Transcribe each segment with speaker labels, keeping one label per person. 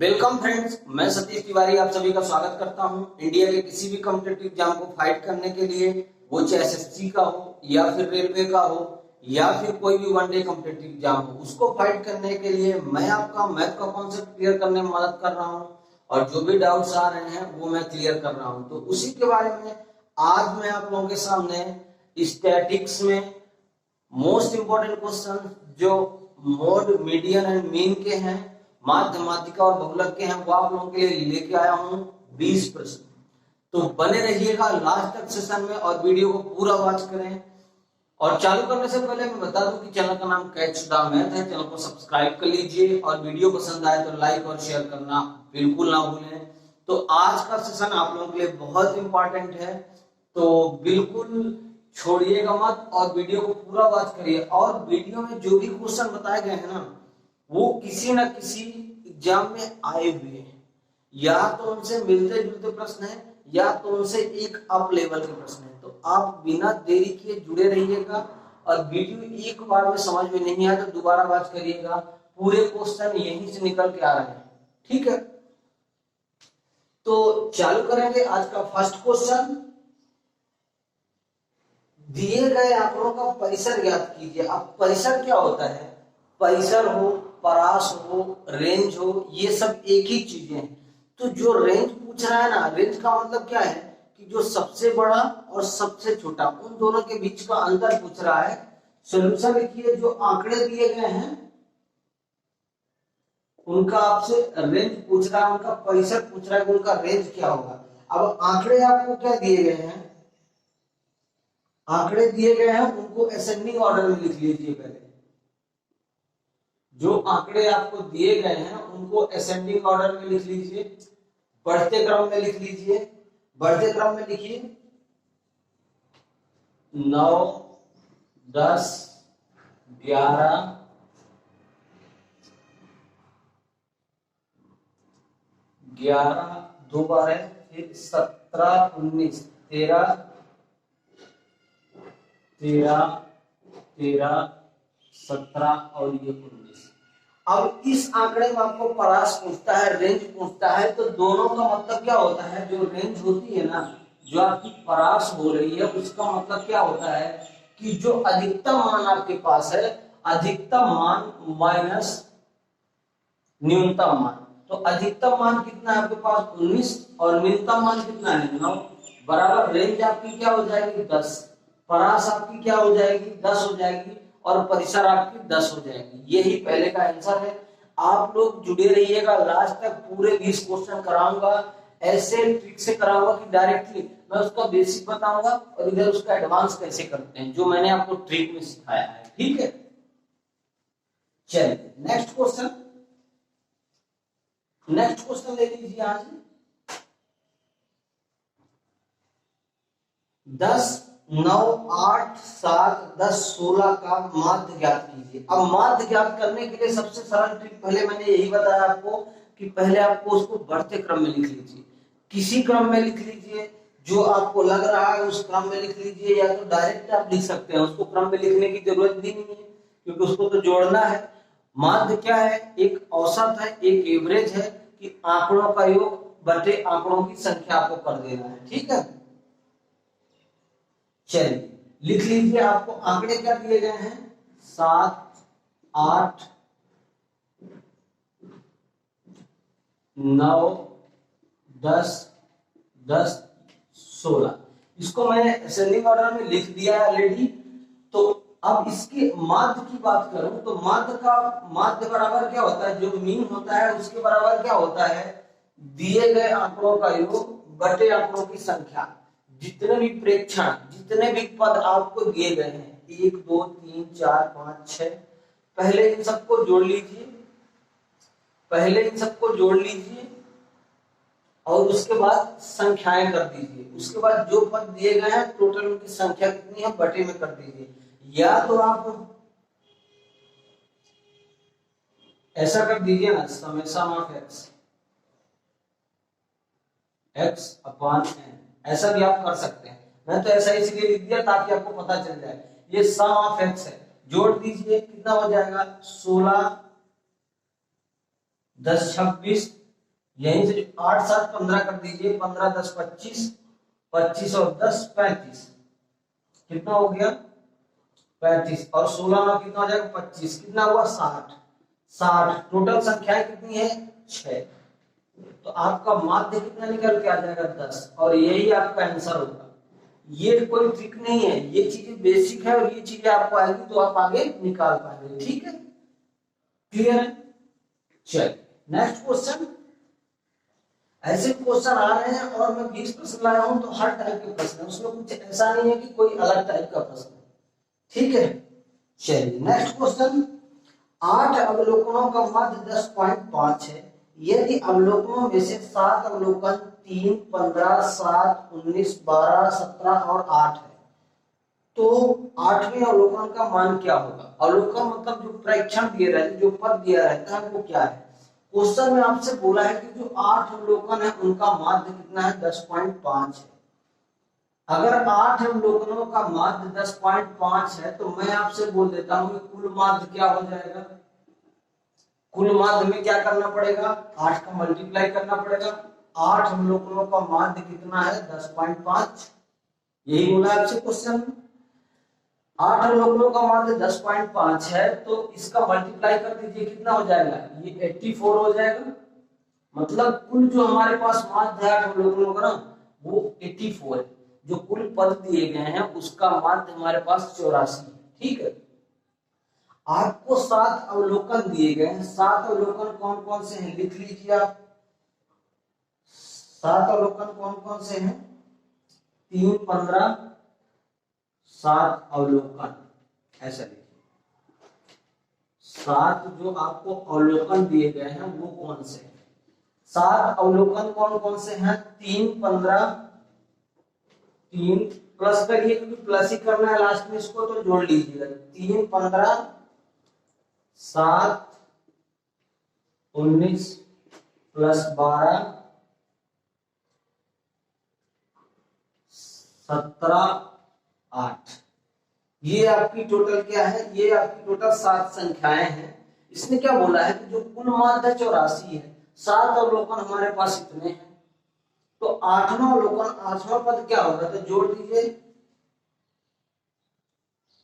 Speaker 1: Welcome friends, मैं सतीश तिवारी आप सभी का स्वागत करता हूं। इंडिया के किसी भी कॉम्पिटिटिव एग्जाम को फाइट करने के लिए, वो चाहे एसएससी का हो या फिर रेलवे का हो या फिर कोई भी वनडे कॉम्पिटिटिव एग्जाम हो, उसको फाइट करने के लिए मैं आपका मैथ का कॉन्सेप्ट क्लियर करने में मदद कर रहा हूं और जो भी डाउट्स आ रहे हैं वो मैं क्लियर कर रहा हूं। तो उसी के बारे में आज मैं आप लोगों के सामने स्टैटिक्स में मोस्ट इंपॉर्टेंट क्वेश्चन जो मोड, मीडियन एंड मीन के हैं, माध्य, माध्यिका और बहुलक के हैं, वो आप लोगों के लिए लेके आया हूं 20 प्रश्न। तो बने रहिएगा लास्ट तक सेशन में और वीडियो को पूरा वॉच करें। और चालू करने से पहले मैं बता दूं कि चैनल का नाम कैच द मैथ है। चैनल को सब्सक्राइब कर लीजिए और वीडियो पसंद आए तो लाइक और शेयर करना बिल्कुल ना भूलें। तो आज का सेशन आप लोगों के लिए बहुत इंपॉर्टेंट है, तो बिल्कुल छोड़िएगा मत और वीडियो को पूरा वॉच करिए। और वीडियो में जो भी क्वेश्चन बताए गए हैं ना, वो किसी न किसी एग्जाम में आए हुए हैं, या तो उनसे मिलते जुलते प्रश्न है या तो उनसे एक अप लेवल के प्रश्न है। तो आप बिना देरी किए जुड़े रहिएगा और वीडियो एक बार में समझ में नहीं आया तो दोबारा वॉच करिएगा, पूरे क्वेश्चन यहीं से निकल के आ रहे हैं। ठीक है, तो चालू करेंगे आज का फर्स्ट क्वेश्चन। दिए गए आंकड़ों का परिसर ज्ञात कीजिए। अब परिसर क्या होता है? परिसर हो, परास हो, रेंज हो, ये सब एक ही चीजें हैं। तो जो रेंज पूछ रहा है ना, रेंज का मतलब क्या है कि जो सबसे बड़ा और सबसे छोटा उन दोनों के बीच का अंतर पूछ रहा है। सॉल्यूशन लिखिए। जो आंकड़े दिए गए हैं उनका आपसे रेंज पूछ रहा है, उनका परिसर पूछ रहा है कि उनका रेंज क्या होगा। अब आंकड़े आपको क्या दिए गए हैं? आंकड़े दिए गए हैं उनको असेंडिंग ऑर्डर में लिख लीजिए। पहले जो आंकड़े आपको दिए गए हैं उनको असेंडिंग ऑर्डर में लिख लीजिए, बढ़ते क्रम में लिख लीजिए। बढ़ते क्रम में लिखिए 9, 10, 11, 2 बार है, फिर 17, 19, 13, 17 और ये 19। अब इस आंकड़े में आपको परास पूछता है, रेंज पूछता है, तो दोनों का मतलब क्या होता है? जो रेंज होती है ना, जो आपकी परास हो रही है, उसका मतलब क्या होता है कि जो अधिकतम मान आपके पास है, अधिकतम मान माइनस न्यूनतम मान। तो अधिकतम मान कितना है आपके पास? 19 और न्यूनतम मान कितना है? 9 बराबर रेंज आपकी क्या हो जाएगी? 10। परास आपकी क्या हो जाएगी? 10 हो जाएगी और परिसर आपकी 10 हो जाएगी। यही पहले का आंसर है। आप लोग जुड़े रहिएगा लास्ट तक, पूरे 20 क्वेश्चन कराऊंगा, ऐसे ट्रिक से कराऊंगा कि डायरेक्टली मैं उसका बेसिक बताऊंगा और इधर उसका एडवांस कैसे करते हैं, जो मैंने आपको ट्रिक में सिखाया है। ठीक है, चलिए नेक्स्ट क्वेश्चन। नेक्स्ट क्वेश्चन ले लीजिए आज। 10, 9, 8, 7, 10, 16 का माध्य ज्ञात कीजिए। अब माध्य ज्ञात करने के लिए सबसे सरल ट्रिक पहले मैंने यही बताया आपको कि पहले आपको उसको बढ़ते क्रम में लिख लीजिए। किसी क्रम में लिख लीजिए जो आपको लग रहा है, उस क्रम में लिख लीजिए, या तो डायरेक्ट आप लिख सकते हैं। उसको क्रम में लिखने की जरूरत भी नहीं है क्योंकि उसको तो जोड़ना है। माध्य क्या है? एक औसत है, एक एवरेज है कि आंकड़ों का योग बटे आंकड़ों की संख्या आपको कर देना है। ठीक है, चलिए लिख लीजिए। आपको आंकड़े क्या दिए गए हैं? 7, 8, 9, 10, 16। इसको मैंने असेंडिंग ऑर्डर में लिख दिया है ऑलरेडी। तो अब इसके माध्य की बात करूं तो माध्य बराबर क्या होता है? जो मीन होता है उसके बराबर क्या होता है? दिए गए आंकड़ों का योग बटे आंकड़ों की संख्या। जितने भी प्रेक्षण, जितने भी पद आपको दिए गए हैं, 1, 2, 3, 4, 5, 6, पहले इन सबको जोड़ लीजिए। पहले इन सबको जोड़ लीजिए और उसके बाद संख्याएं कर दीजिए। उसके बाद जो पद दिए गए हैं टोटल उनकी संख्या कितनी है बटे में कर दीजिए। या तो आप ऐसा कर दीजिए ना, summation of x upon n, ऐसा भी आप कर सकते हैं। मैं तो ऐसा इसलिए लिख दिया ताकि आपको पता चल जाए। ये सम ऑफ x है, जोड़ दीजिए, कितना हो जाएगा? 16, 10, 26, यहीं से 8 7 15 कर दीजिए, 15 10 25, 25 और 10 35, कितना हो गया 35, और 16 में कितना हो जाएगा 25, कितना हुआ 60, 60 टोटल संख्याएं कितनी है 6, तो आपका माध्य कितना निकल के आ जाएगा 10, और यही आपका आंसर होगा। ये कोई ट्रिक नहीं है, ये चीजें बेसिक है और ये चीजें आपको आएगी तो आप आगे निकाल पाएंगे, ठीक है, क्लियर है। चलिए नेक्स्ट क्वेश्चन। ऐसे क्वेश्चन आ रहे हैं और मैं 20 प्रश्न लाया हूं, तो हर टाइप के प्रश्न है, उसमें कुछ ऐसा नहीं है कि कोई अलग टाइप का प्रश्न है, ठीक है। चलिए नेक्स्ट क्वेश्चन। 8 अवलोकनों का मध्य 10.5 है, यदि अवलोकनों में से 7 अवलोकन 3 15 7 19 12 17 और 8 है, तो 8वें अवलोकन का मान क्या होगा। अवलोकन मतलब जो प्रेक्षण दिए रहते, जो पद दिया रहता है वो क्या है। क्वेश्चन में आपसे बोला है कि जो 8 अवलोकन है उनका माध्य कितना है 10.5 है। अगर 8 अवलोकनों का माध्य 10.5 है तो मैं आपसे बोल देता हूं कि कुल माध्य क्या हो जाएगा। कुल माध्य में क्या करना पड़ेगा, 8 का मल्टीप्लाई करना पड़ेगा। 8 अवलोकनों का माध्य कितना है 10.5, यही बोला आपसे क्वेश्चन में। 8 अवलोकनों का माध्य 10.5 है तो इसका मल्टीप्लाई कर दीजिए, कितना हो जाएगा, ये 84 हो जाएगा। मतलब कुल जो हमारे पास माध्य है 8 अवलोकनों का ना वो 84 है। जो कुल पद दिए गए हैं उसका माध्य हमारे पास 84 है, ठीक है। आपको 7 अवलोकन दिए गए हैं, 7 अवलोकन कौन कौन से हैं लिख लीजिए आप। 7 अवलोकन कौन कौन से हैं, 3 15 7 अवलोकन, ऐसा लिखिए। 7 जो आपको अवलोकन दिए गए हैं वो कौन से हैं। 7 अवलोकन कौन कौन से हैं, 3 15, 3 प्लस करिए क्योंकि प्लस ही करना है लास्ट में, इसको तो जोड़ लीजिएगा। 3 15 7 19 प्लस 12 17 8, ये आपकी टोटल क्या है, ये आपकी टोटल 7 संख्याएं हैं। इसने क्या बोला है कि जो कुल माध्य 84 है, 7 अवलोकन हमारे पास इतने हैं, तो 8वां अवलोकन 8वां पद क्या होगा, तो जोड़ दीजिए,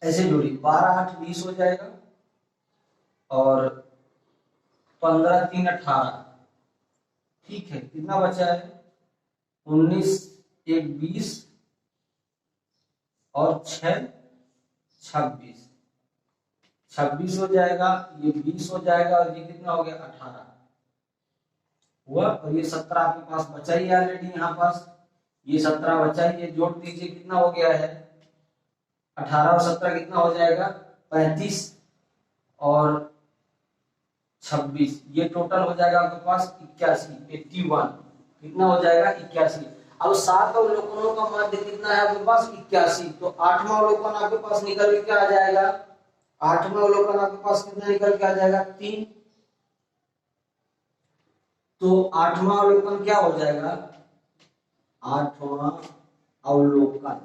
Speaker 1: ऐसे जोड़िए, 12 8 20 हो जाएगा, और 15 3 18, ठीक है, कितना बचा है 19 1 20 और 6 26, 26 हो जाएगा, ये 20 हो जाएगा, और ये कितना हो गया 18 हुआ, और ये 17 आपके पास बचा ही ऑलरेडी यहाँ पास, ये 17 बचा ही है, जोड़ दीजिए कितना हो गया है 18 और 17 कितना हो जाएगा 35 और 26, ये टोटल हो जाएगा आपके पास 81 81, कितना हो जाएगा 81। अब 7 अवलोकनों का माध्य कितना है आपके पास 81, तो 8वां अवलोकन आपके पास निकल के क्या आ जाएगा, 8वां अवलोकन आपके पास कितना निकल के आ जाएगा 3, तो 8वां अवलोकन क्या हो जाएगा 8वां अवलोकन।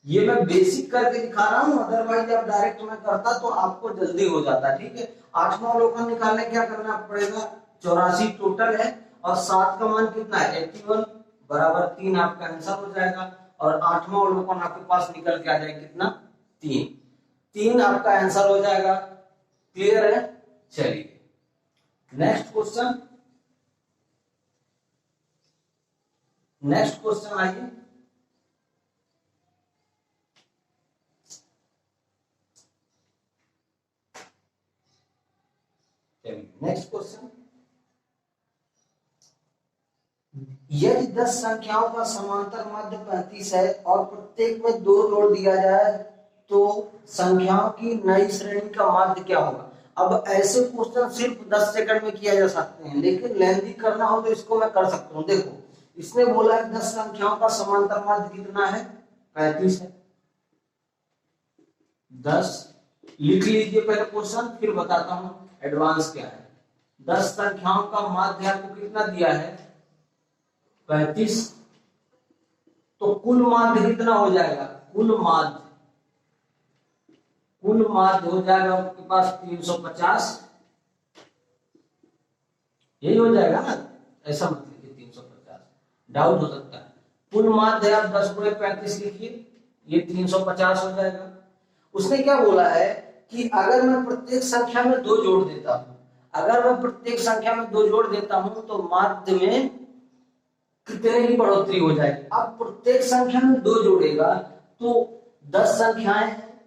Speaker 1: ये मैं बेसिक करके दिखा रहा हूं, अदरवाइज आप डायरेक्ट में करता तो आपको जल्दी हो जाता, ठीक है। 8वां अवलोकन निकालने क्या करना पड़ेगा, 84 टोटल है और 7 का मान कितना है 81 बराबर 3, आपका आंसर हो जाएगा। और 8वां अवलोकन आपके पास निकल के आ जाएगा कितना 3, 3 आपका आंसर हो जाएगा, क्लियर है। चलिए नेक्स्ट क्वेश्चन, नेक्स्ट क्वेश्चन आइए। नेक्स्ट क्वेश्चन, यदि 10 संख्याओं का समांतर माध्य 35 है और प्रत्येक में 2 जोड़ दिया जाए तो संख्याओं की नई श्रेणी का माध्य क्या होगा। अब ऐसे क्वेश्चन सिर्फ 10 सेकंड में किया जा सकते हैं, लेकिन लेंथी करना हो तो इसको मैं कर सकता हूं। देखो इसने बोला है 10 संख्याओं का समांतर माध्य कितना है 35 है। 10 लिख लीजिए पहले क्वेश्चन, फिर बताता हूं एडवांस क्या है। 10 संख्याओं का माध्य आपको कितना दिया है 35, तो कुल माध्य कितना हो जाएगा, कुल माध्य हो जाएगा आपके पास 350, यही हो जाएगा ना, ऐसा मत लिखिए 350, डाउट हो सकता है। कुल माध्य आप 10 गुणे 35 लिखिए, ये 350 हो जाएगा। उसने क्या बोला है कि अगर मैं प्रत्येक संख्या में 2 जोड़ देता हूं, अगर मैं प्रत्येक संख्या में 2 जोड़ देता हूं तो माध्य में कितने की बढ़ोतरी हो जाएगी। अब प्रत्येक संख्या में 2 जोड़ेगा तो 10 संख्याएं हैं,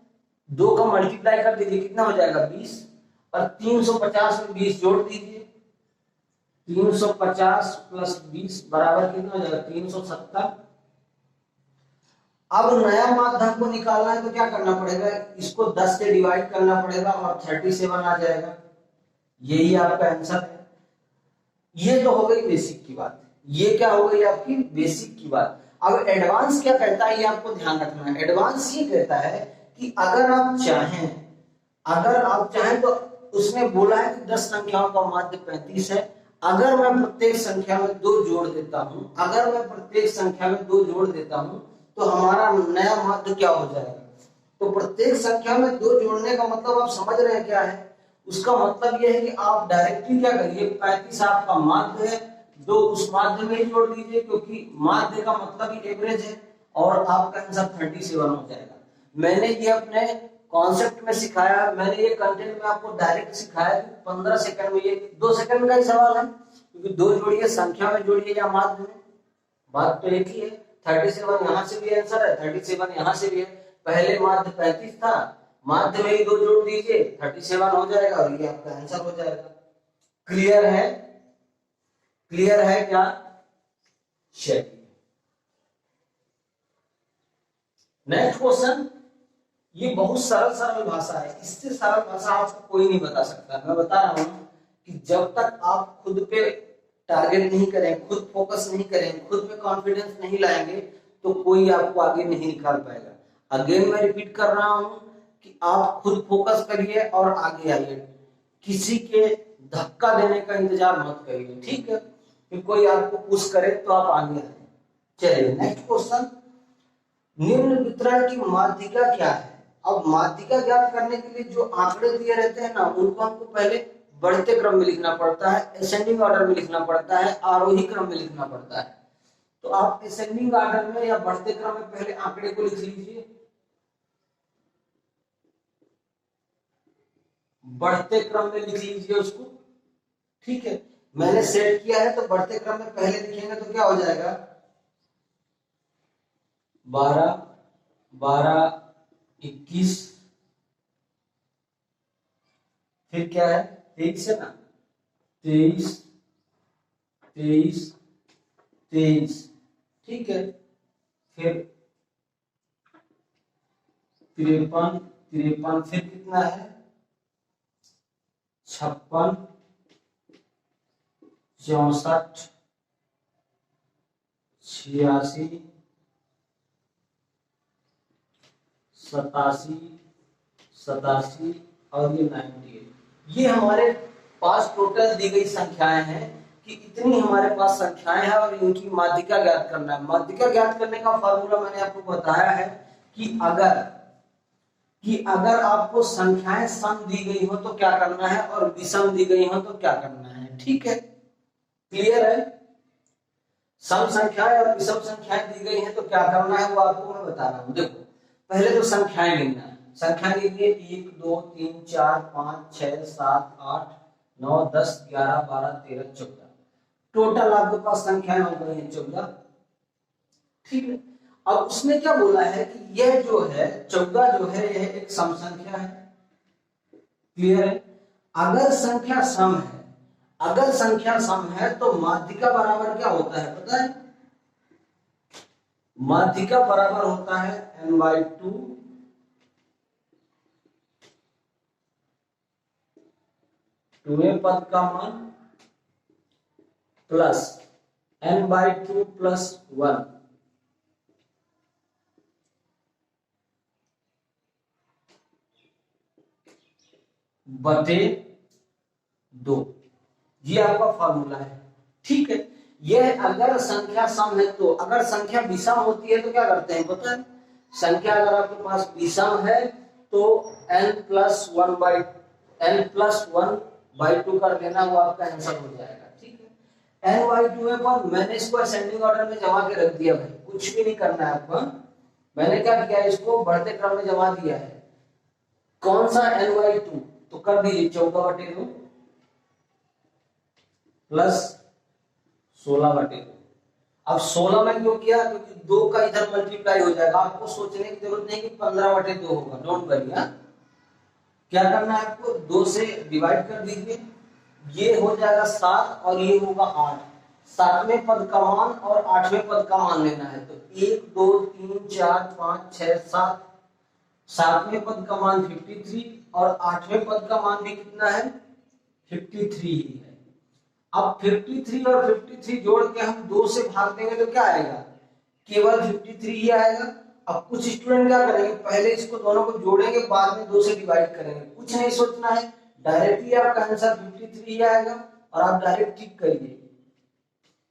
Speaker 1: 2 का मल्टीप्लाई कर दीजिए, कितना हो जाएगा 20, और 350 में 20 जोड़ दीजिए, 350 प्लस 20 बराबर कितना हो जाएगा 370। अब नया माध्य हमको निकालना है तो क्या करना पड़ेगा, इसको 10 से डिवाइड करना पड़ेगा और 37 आ जाएगा, यही आपका आंसर है। ये तो हो गई बेसिक की बात, ये क्या हो गई आपकी बेसिक की बात। अब एडवांस क्या कहता है ये आपको ध्यान रखना है। एडवांस ये कहता है कि अगर आप चाहें तो उसने बोला है कि 10 संख्याओं का माध्य 35 है, अगर मैं प्रत्येक संख्या में 2 जोड़ देता हूं, अगर मैं प्रत्येक संख्या में 2 जोड़ देता हूं तो हमारा नया माध्य क्या हो जाएगा। तो प्रत्येक संख्या में 2 जोड़ने का मतलब आप समझ रहे हैं क्या है, उसका मतलब यह है कि आप डायरेक्टली क्या करिए, 35 आपका माध्य है, 2 उस माध्य में ही जोड़ दीजिए, क्योंकि माध्य का मतलब ही एवरेज है, और आपका आंसर 37 हो जाएगा। मैंने ये अपने कॉन्सेप्ट में सिखाया, मैंने ये कंटेंट में आपको डायरेक्ट सिखाया कि 15 सेकंड में, ये 2 सेकंड का ही सवाल है, क्योंकि 2 जोड़िए, संख्या में जोड़िए या माध्य में, बात तो एक ही है। 37 यहाँ से भी आंसर है, 37 यहाँ से भी है। पहले माध्य 35 था, माध्य में ही 2 जोड़ दीजिए, 37 हो जाएगा और ये आपका आंसर हो जाएगा। क्लियर है? क्लियर है क्या? चलिए नेक्स्ट क्वेश्चन। ये बहुत सरल सरल भाषा है, इससे सरल भाषा आपको कोई नहीं बता सकता। मैं बता रहा हूं कि जब तक आप खुद पे टारगेट नहीं करें, खुद फोकस नहीं करें, खुद पे कॉन्फिडेंस नहीं लाएंगे तो कोई आपको आगे नहीं निकाल पाएगा। अगेन मैं रिपीट कर रहा हूं कि आप खुद फोकस करिए और आगे आइए, किसी के धक्का देने का इंतजार मत करिए, ठीक है, कि कोई आपको पुश करे तो आप आगे आए। चलिए नेक्स्ट क्वेश्चन, निम्न वितरण की माध्यिका क्या है। अब माध्यिका ज्ञात करने के लिए जो आंकड़े दिए रहते हैं ना, उनको हमको पहले बढ़ते क्रम में लिखना पड़ता है, असेंडिंग ऑर्डर में लिखना पड़ता है, आरोही क्रम में लिखना पड़ता है। तो आप असेंडिंग ऑर्डर में या बढ़ते क्रम में पहले आंकड़े को लिख लीजिए, बढ़ते क्रम में लिख लीजिए उसको, ठीक है। मैंने सेट किया है तो बढ़ते क्रम में पहले लिखेंगे तो क्या हो जाएगा 12, 12, 21, फिर क्या है 23 है ना, 23, 23, 23, ठीक है। फिर 53, 53, फिर कितना है 56, 64, 86, 87, 87 और ये 98। ये हमारे पास टोटल दी गई संख्याएं हैं कि इतनी हमारे पास संख्याएं हैं और इनकी माध्यिका ज्ञात करना है। माध्यिका ज्ञात करने का फॉर्मूला मैंने आपको बताया है कि अगर आपको संख्याएं सम दी गई हो तो क्या करना है और विषम दी गई हो तो क्या करना है, ठीक है। क्लियर है? सम संख्याएं और विषम संख्याएं दी गई हैं तो क्या करना है वो आपको मैं बता रहा हूं। देखो पहले तो संख्याएं गिनना है, संख्या लीजिए 1, 2, 3, 4, 5, 6, 7, 8, 9, 10, 11, 12, 13, 14, टोटल आपके पास संख्याएं हो गई हैं 14, ठीक है। अब उसने क्या बोला है कि यह जो है 14 जो है यह एक सम संख्या है। क्लियर है? अगर संख्या सम है, अगर संख्या सम है तो माध्यिका बराबर क्या होता है पता है? माध्यिका बराबर होता है n/2 2वें पद का मान प्लस n/2 प्लस 1 बटे 2। ये आपका फॉर्मूला है, ठीक है। यह अगर संख्या सम है तो, अगर संख्या विषम होती है तो क्या करते हैं पता है? संख्या अगर आपके पास विषम है तो n+1/2 कर देना, वो आपका आंसर हो जाएगा, ठीक है। n/2 है पर मैंने इसको असेंडिंग ऑर्डर में जमा के रख दिया भाई, कुछ भी नहीं करना है आपको। मैंने क्या किया, इसको बढ़ते क्रम में जमा दिया है। कौन सा n/2, तो कर दीजिए 14/2 प्लस 16/2। अब 16 में क्यों किया, क्योंकि 2 का इधर मल्टीप्लाई हो जाएगा, आपको सोचने की जरूरत नहीं कि 15/2 होगा, डोंट वरी। क्या करना है आपको, 2 से डिवाइड कर दीजिए, ये हो जाएगा 7 और ये होगा 8। 7वें पद का मान और 8वें पद का मान लेना है, तो 1 2 3 4 5 6 7। 7वें पद का मान 53 और 8वें पद का मान भी कितना है, 53 ही है। अब 53 और 53 जोड़ के हम 2 से भाग देंगे तो क्या आएगा, केवल 53 ही आएगा। अब कुछ स्टूडेंट क्या करेंगे, पहले इसको दोनों को जोड़ेंगे, बाद में 2 से डिवाइड करेंगे। कुछ नहीं सोचना है, डायरेक्टली आपका आंसर 53 ही आएगा और आप डायरेक्ट टिक करिए।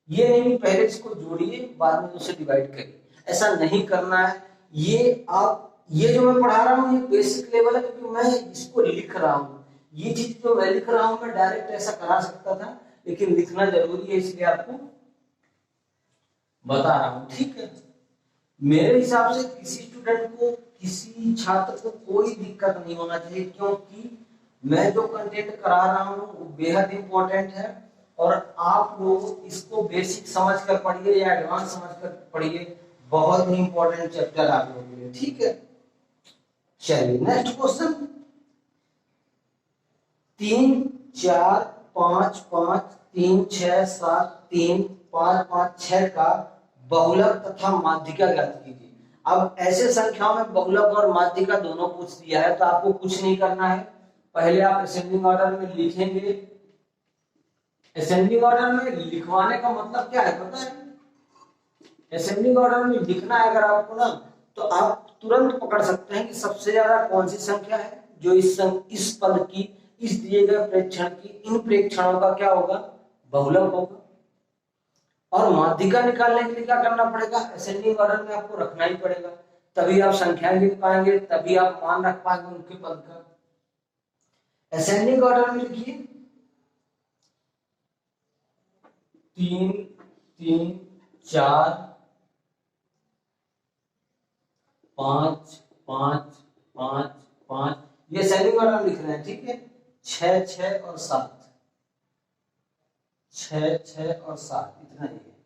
Speaker 1: ये नहीं पहले इसको जोड़िए बाद में 2 से डिवाइड करिए, ऐसा नहीं करना है। ये जो मैं पढ़ा रहा हूँ ये बेसिक लेवल है, क्योंकि मैं इसको लिख रहा हूँ। ये चीज जो मैं लिख रहा हूँ मैं डायरेक्ट ऐसा करा सकता था, लेकिन लिखना जरूरी है, इसलिए आपको बता रहा हूँ, ठीक है। मेरे हिसाब से किसी स्टूडेंट को, किसी छात्र को कोई दिक्कत नहीं होना चाहिए, क्योंकि मैं जो कंटेंट करा रहा हूँ वो बेहद इंपॉर्टेंट है और आप लोग इसको बेसिक समझ कर पढ़िए या एडवांस समझ कर पढ़िए, बहुत ही इंपॉर्टेंट चैप्टर आप लोगों के लिए, ठीक है। चलिए नेक्स्ट क्वेश्चन, 3 4 5 5 3 6 7 3 5 5 6 का बहुलक तथा माध्यिका ज्ञात कीजिए। अब ऐसे संख्याओं में बहुलक और माध्यिका दोनों पूछ दिया है, तो आपको कुछ नहीं करना है, पहले आप असेंडिंग ऑर्डर में लिखेंगे। असेंडिंग ऑर्डर में लिखवाने का मतलब क्या है पता है, असेंडिंग ऑर्डर में लिखना है अगर आपको ना, तो आप तुरंत पकड़ सकते हैं कि सबसे ज्यादा कौन सी संख्या है जो इस पद की, इस दिए गए प्रेक्षण की, इन प्रेक्षणों का क्या होगा, बहुलक होगा। और माध्यिका निकालने के लिए क्या करना पड़ेगा, असेंडिंग ऑर्डर में आपको रखना ही पड़ेगा, तभी आप संख्याएं लिख पाएंगे, तभी आप मान रख पाएंगे उनके पद का। असेंडिंग ऑर्डर में लिखिए 3 3 4 5 5 5 5, ये असेंडिंग ऑर्डर में लिख रहे हैं, ठीक है। 6 6 और 7, 6 6 और 7, इतना ही है,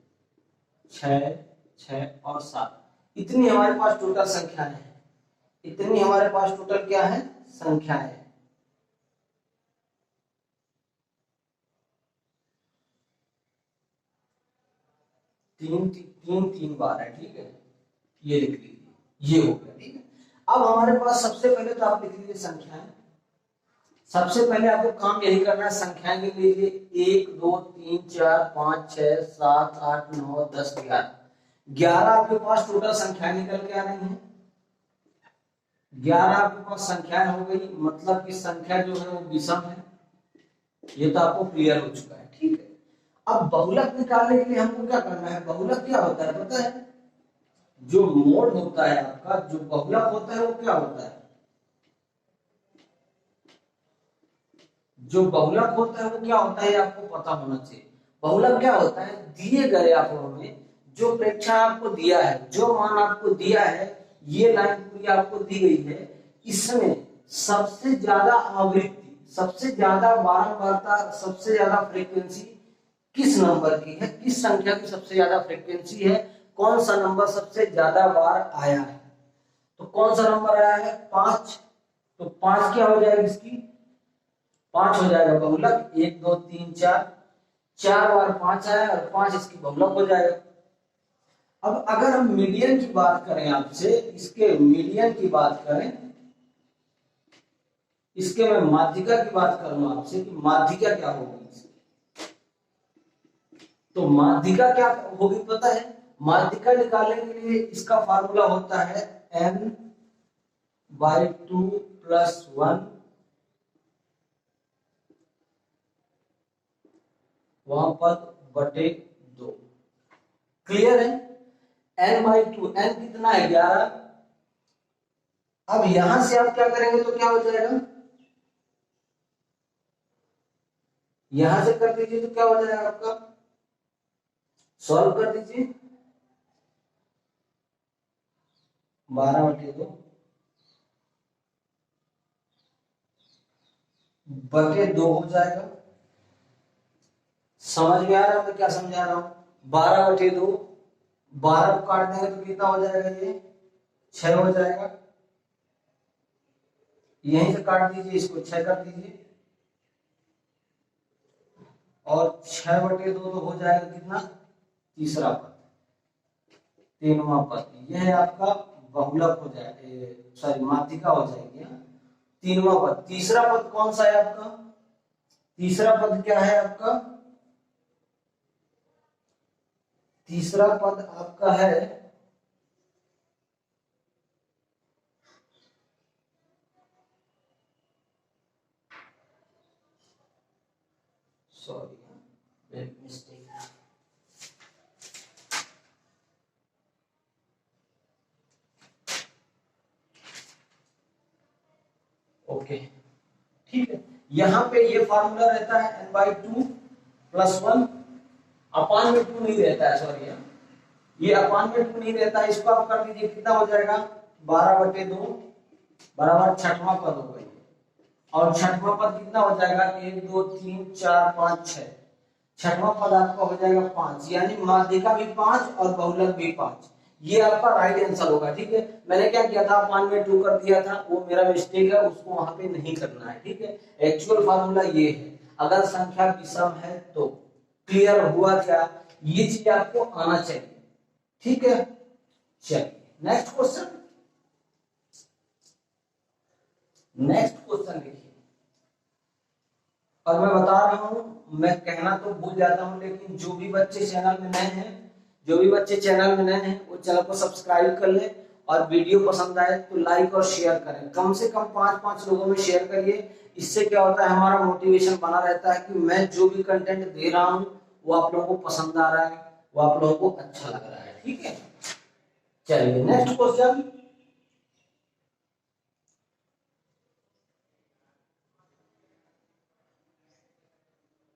Speaker 1: 6 6 और 7, इतनी हमारे पास टोटल संख्याएं हैं, इतनी हमारे पास टोटल क्या है, संख्याएं हैं। तीन तीन तीन बार है, ठीक है, ये लिख लीजिए, ये हो गया, ठीक है। अब हमारे पास सबसे पहले तो आप लिख लीजिए संख्याएं। सबसे पहले आपको काम यही करना है, संख्याएं लिख लीजिए 1 2 3 4 5 6 7 8 9 10 11। 11 आपके पास टोटल संख्याएं निकल के आ रही हैं। 11 आपके पास संख्याएं हो गई, मतलब कि संख्या जो है वो विषम है, ये तो आपको क्लियर हो चुका है, ठीक है। अब बहुलक निकालने के लिए हमको क्या करना है, बहुलक क्या होता है पता है, जो मोड होता है आपका, जो बहुलक होता है वो क्या होता है, जो बहुलक होता है वो क्या होता है आपको पता होना चाहिए। बहुलक क्या होता है, दिए गए आंकड़ों में जो प्रेक्षण आपको दिया है, जो मान आपको दिया है, ये लाइन पूरी आपको दी गई है, इसमें सबसे ज्यादा आवृत्ति, सबसे ज्यादा बारंबारता, सबसे ज्यादा फ्रीक्वेंसी किस नंबर की है, किस संख्या की सबसे ज्यादा फ्रीक्वेंसी है, कौन सा नंबर सबसे ज्यादा बार आया है। तो कौन सा नंबर आया है, 5, तो 5 क्या हो जाएगी इसकी, 5 हो जाएगा बहुलक, 1 2 3 4, 4 बार 5 आया और 5 इसकी बहुलक हो जाएगा। अब अगर हम मीडियन की बात करें आपसे, इसके मीडियन की बात करें, इसके मैं माध्यिका की बात करूं आपसे कि माध्यिका क्या होगी, तो माध्यिका क्या होगी पता है, माध्यिका निकालने के लिए इसका फार्मूला होता है n/2 + 1 वहां पर बटे 2, क्लियर है। n/2, n कितना है 11। अब यहां से आप क्या करेंगे तो क्या हो जाएगा, यहां से कर दीजिए तो क्या हो जाएगा आपका सॉल्व कर दीजिए। 12/2 बटे 2 हो जाएगा। समझ में आ रहा है मैं क्या समझा रहा हूं? 12/2, 12 को काट देंगे तो कितना हो जाएगा? ये 6 हो जाएगा। यहीं से काट दीजिए, इसको 6 कर दीजिए और 6/2 तो हो जाएगा कितना? तीसरा पद, 3वां पद। यह है आपका बहुलक हो जाएगा, सॉरी माध्यिका हो जाएगी। 3वां पद। तीसरा पद कौन सा है आपका? तीसरा पद क्या है आपका? तीसरा पद आपका है सॉरी मिस्टेक, ओके ठीक है। यहां पे ये फार्मूला रहता है n/2 + 1 अपान में 2 नहीं रहता है, सॉरी ये अपान में 2 नहीं रहता है। इसको आप कर दीजिए, कितना हो जाएगा? 12/2 बराबर 6वां पद हो गई। और 6वां पद कितना हो जाएगा? 1 2 3 4 5 6। 6वां पद आपका हो जाएगा 5, यानी माध्यिका भी 5 और बहुलक भी 5। ये आपका राइट आंसर होगा। ठीक है, मैंने क्या किया था? अपान में 2 कर दिया था, वो मेरा मिस्टेक है, उसको वहां पे नहीं करना है। ठीक है, एक्चुअल फार्मूला ये है, अगर संख्या विषम है तो। क्लियर हुआ क्या? ये चीज आपको आना चाहिए। ठीक है, चलिए नेक्स्ट क्वेश्चन। नेक्स्ट क्वेश्चन देखिए, और मैं बता रहा हूं, मैं कहना तो भूल जाता हूं, लेकिन जो भी बच्चे चैनल में नए हैं, वो चैनल को सब्सक्राइब कर ले, और वीडियो पसंद आए तो लाइक और शेयर करें। कम से कम 5-5 लोगों में शेयर करिए। इससे क्या होता है, हमारा मोटिवेशन बना रहता है कि मैं जो भी कंटेंट दे रहा हूं वो आप लोगों को पसंद आ रहा है, वो आप लोगों को अच्छा लग रहा है। ठीक है, चलिए नेक्स्ट क्वेश्चन।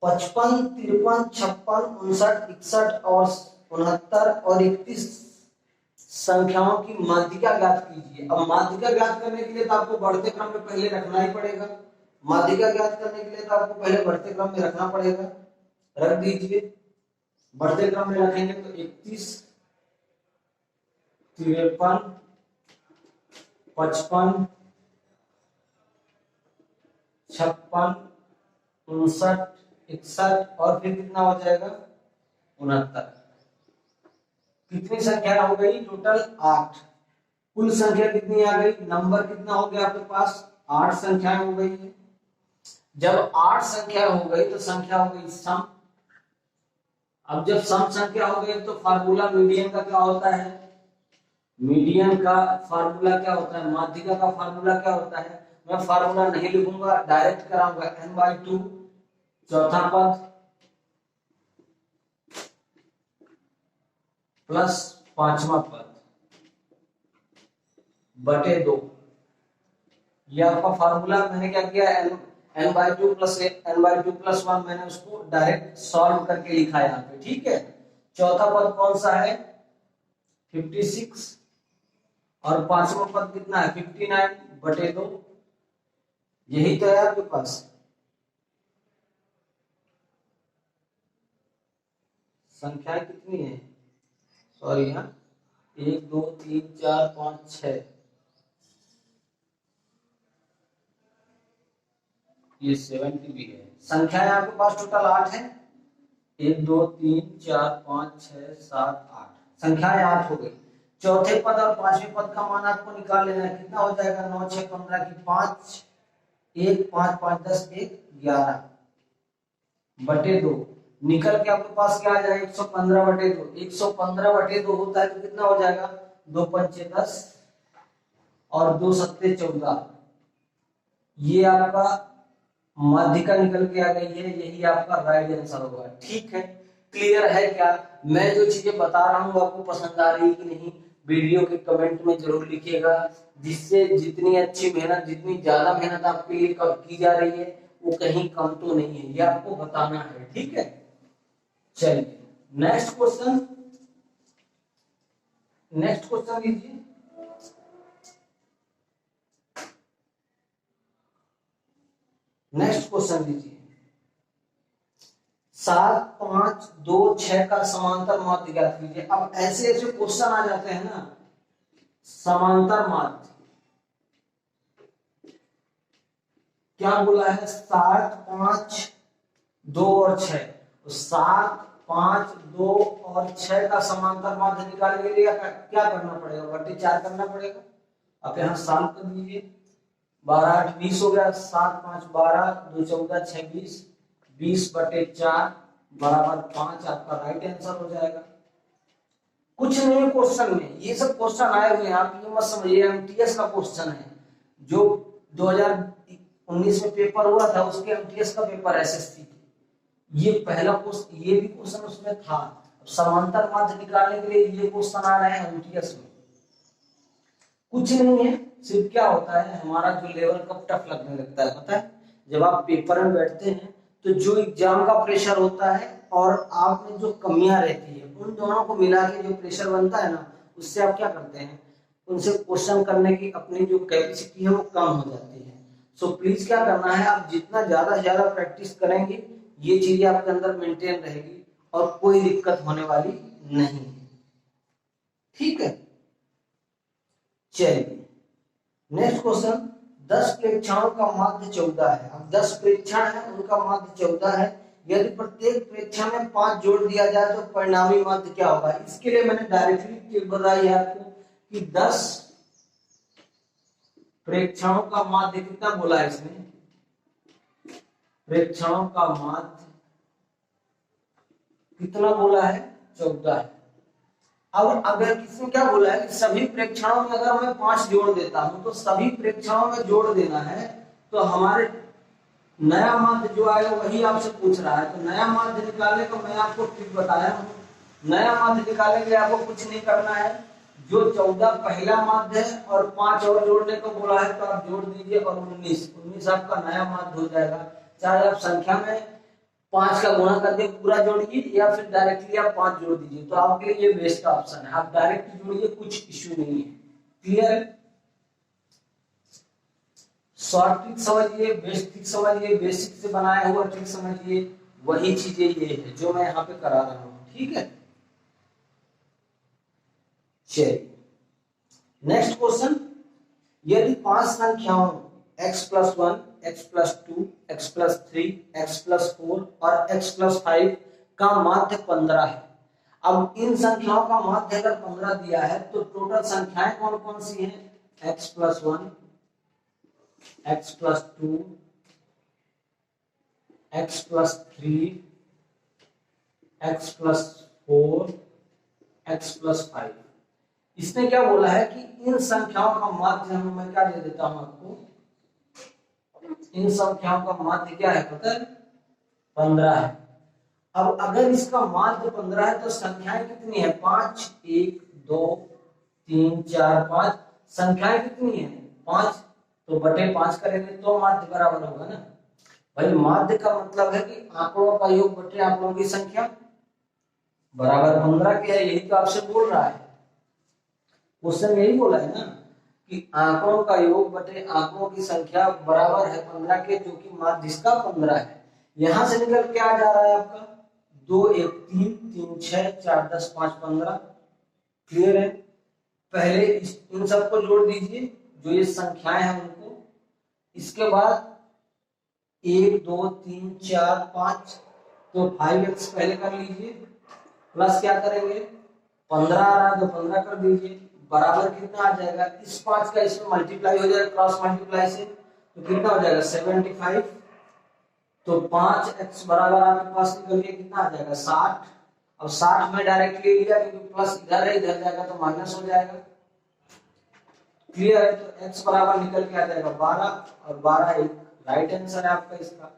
Speaker 1: पचपन, 53, 56, 59, 61 और 69 और 31 संख्याओं की माध्यिका ज्ञात कीजिए। अब माध्यिका ज्ञात करने के लिए तो आपको बढ़ते क्रम में पहले रखना ही पड़ेगा। माध्यिका ज्ञात करने के लिए तो आपको पहले बढ़ते क्रम में रखना पड़ेगा। रख दीजिए, बढ़ते क्रम में रखेंगे तो 31, 53, 55, 56, 59, 61 और फिर कितना हो जाएगा? 69। कितनी संख्या हो गई? टोटल 8। कुल संख्या कितनी आ गई? नंबर कितना हो गया आपके पास? 8 संख्याएं हो गई है। जब 8 संख्या हो गई तो संख्या हो गई सम। अब जब सम संख्या हो गई तो फार्मूला मीडियन का क्या होता है? मीडियन का फार्मूला क्या होता है? माध्यिका का फार्मूला क्या होता है? मैं फार्मूला नहीं लिखूंगा, डायरेक्ट कराऊंगा। n/2 चौथा पद प्लस 5वां पद बटे 2। ये आपका फार्मूला। मैंने क्या किया? n/2 + 1 मैंने उसको डायरेक्ट सॉल्व करके लिखा यहाँ पे। ठीक है, चौथा पद कौन सा है? 56 और 5वां पद कितना है? 59/2। यही तो है आपके पास। संख्या कितनी है? सॉरी, हाँ 1 2 3 4 5 6, ये 70 भी है। संख्याएं आपके पास टोटल 8 है। 1 2 3 4 5 6 7 8 संख्याएं 8 हो गई। चौथे पद और 5वें पद का मान आपको निकाल लेना है। कितना हो जाएगा? 9 6 15 की 5, 1 5 5 10 1 11 बटे 2। निकल के आपके पास क्या आ जाएगा? 115/2। 115/2 होता है तो कितना हो जाएगा? 2 5 10 और 2 7 14। ये आपका माध्यिका निकल के आ गई है। यही आपका राइट आंसर होगा। ठीक है, क्लियर है क्या? मैं जो चीजें बता रहा हूँ आपको पसंद आ रही है कि नहीं? वीडियो के कमेंट में जरूर लिखिएगा, जिससे जितनी अच्छी मेहनत, जितनी ज्यादा मेहनत आपके लिए की जा रही है वो कहीं कम तो नहीं है, ये आपको बताना है। ठीक है, चलिए नेक्स्ट क्वेश्चन लीजिए। नेक्स्ट क्वेश्चन लीजिए, 7, 5, 2, 6 का समांतर माध्य ज्ञात कीजिए। अब ऐसे ऐसे क्वेश्चन आ जाते हैं ना, समांतर माध्य क्या बोला है, 7, 5, 2 और 6। तो 7, 5, 2 और 6 का समांतर माध्य निकालने के लिए क्या करना पड़ेगा, बटे 4 करना पड़ेगा। अब यहाँ सॉल्व कर दीजिए, 12, 8, 20 हो गया, 7, 5, 12, 2, 14, 6, 20, 20 बटे 4 बराबर 5 आपका राइट आंसर हो जाएगा। कुछ नहीं क्वेश्चन में, ये सब क्वेश्चन आए हुए हैं, आप ये मत समझिए एमटीएस का क्वेश्चन है, जो 2019 में पेपर हुआ था उसके एमटीएस का पेपर एसएससी, ये पहला क्वेश्चन, ये भी क्वेश्चन उसमें था। समांतर माध्य निकालने के लिए ये क्वेश्चन आ रहे हैं एमटीएस में। कुछ नहीं है, सिर्फ क्या होता है, हमारा जो लेवल कब टफ लगने लगता है पता है, जब आप पेपर में बैठते हैं तो जो एग्जाम का प्रेशर होता है और आप में जो कमियां रहती है, उन दोनों को मिला के जो प्रेशर बनता है ना, उससे आप क्या करते हैं, उनसे क्वेश्चन करने की अपनी जो कैपेसिटी है वो कम हो जाती है। सो प्लीज क्या करना है, आप जितना ज्यादा से ज्यादा प्रैक्टिस करेंगे ये चीजें आपके अंदर मेंटेन रहेगी और कोई दिक्कत होने वाली नहीं है, ठीक है। चलिए नेक्स्ट क्वेश्चन, 10 प्रेक्षाओं का माध्य 14 है। अब 10 प्रेक्षण है, उनका माध्य 14 है। यदि प्रत्येक प्रेक्षण में 5 जोड़ दिया जाए तो परिणामी माध्य क्या होगा। इसके लिए मैंने डायरेक्टली बताई है आपको कि 10 प्रेक्षणों का माध्य कितना बोला है इसमें, प्रेक्षणों का माध्य कितना बोला है, 14 है। अब अगर किसने क्या बोला है कि सभी प्रेक्षणों में अगर मैं 5 जोड़ देता हूं, तो सभी प्रेक्षणों में जोड़ देना है, तो हमारे नया माध्य जो आएगा वही आपसे पूछ रहा है। तो नया माध्य निकालने को मैं आपको ट्रिक बताया हूं। नया माध्य निकालने के लिए आपको कुछ नहीं करना है, जो 14 पहला माध्य है और 5 और जोड़ने को बोला है तो आप जोड़ दीजिए, और 19 आपका नया माध्य हो जाएगा। चाहे आप संख्या में 5 का गुणा करके पूरा जोड़िए या फिर डायरेक्टली आप 5 जोड़ दीजिए, तो आपके लिए ये बेस्ट का ऑप्शन है। आप डायरेक्टली जोड़िए, कुछ इश्यू नहीं है। क्लियर है, शॉर्ट ट्रिक समझिए, बेस्ट ट्रिक समझिए, बेसिक से बनाया हुआ ट्रिक समझिए, वही चीजें ये है जो मैं यहाँ पे करा रहा हूँ, ठीक है। चलिए नेक्स्ट क्वेश्चन, यदि 5 संख्याओं x+1, x+2, x+3, x+4 और x+5 का माध्य 15 है। अब इन संख्याओं का माध्य अगर 15 दिया है तो टोटल संख्याएं कौन कौन सी हैं, x+1, x+2, x+3, x+4, x+5। इसने क्या बोला है कि इन संख्याओं का माध्य मैं क्या दे देता हूं आपको, इन संख्याओं का माध्य क्या है पता है, 15 है। अब अगर इसका माध्य 15 है तो संख्याएं कितनी है, 5, 1, 2, 3, 4, 5 संख्याएं कितनी है, 5, तो बटे 5 करेंगे तो माध्य बराबर होगा ना भाई। माध्य का मतलब है कि आंकड़ों का योग बटे आंकड़ों की संख्या बराबर 15 के है, यही तो आपसे बोल रहा है क्वेश्चन, यही बोला है ना कि आंकड़ों का योग बटे आंकड़ों की संख्या बराबर है 15 के, जो कि माध्य इसका 15 है। यहां से निकल के आ जा रहा है आपका 2, 1, 3, 3, 6, 4, 10, 5, 15। क्लियर है, पहले इन सबको जोड़ दीजिए जो ये संख्याएं हैं उनको, इसके बाद 1, 2, 3, 4, 5, तो 5x पहले कर लीजिए, प्लस क्या करेंगे 15 आ रहा है तो 15 कर दीजिए, बराबर कितना आ जाएगा, इस 5 का इसमें मल्टीप्लाई हो जाएगा क्रॉस मल्टीप्लाई से, तो कितना हो जाएगा 75। तो 5x बराबर आपके पास निकल के कितना आ जाएगा 60। अब 60 में डायरेक्ट ले लिया क्योंकि प्लस इधर है, इधर जाएगा तो माइनस हो जाएगा। क्लियर है, तो x बराबर निकल के आ जाएगा 12 और 12 एक राइट आंसर है आपका इसका।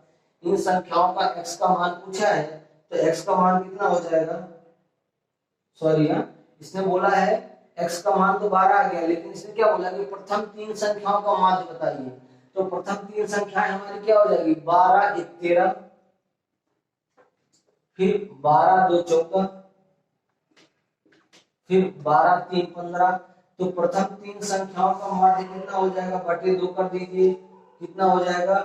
Speaker 1: इन संख्याओं का x का मान पूछा है तो x का मान कितना हो जाएगा, सॉरी इसने बोला है x का मान तो 12 आ गया, लेकिन इसने क्या बोला कि प्रथम 3 संख्याओं का माध्य बताइए। तो प्रथम 3 संख्याएं हमारी क्या हो जाएगी, 12, 1, 13, फिर 12, 2, 14, फिर 12 3 15। तो प्रथम तीन संख्याओं का माध्य कितना हो जाएगा, बटे 2 कर दीजिए, कितना हो जाएगा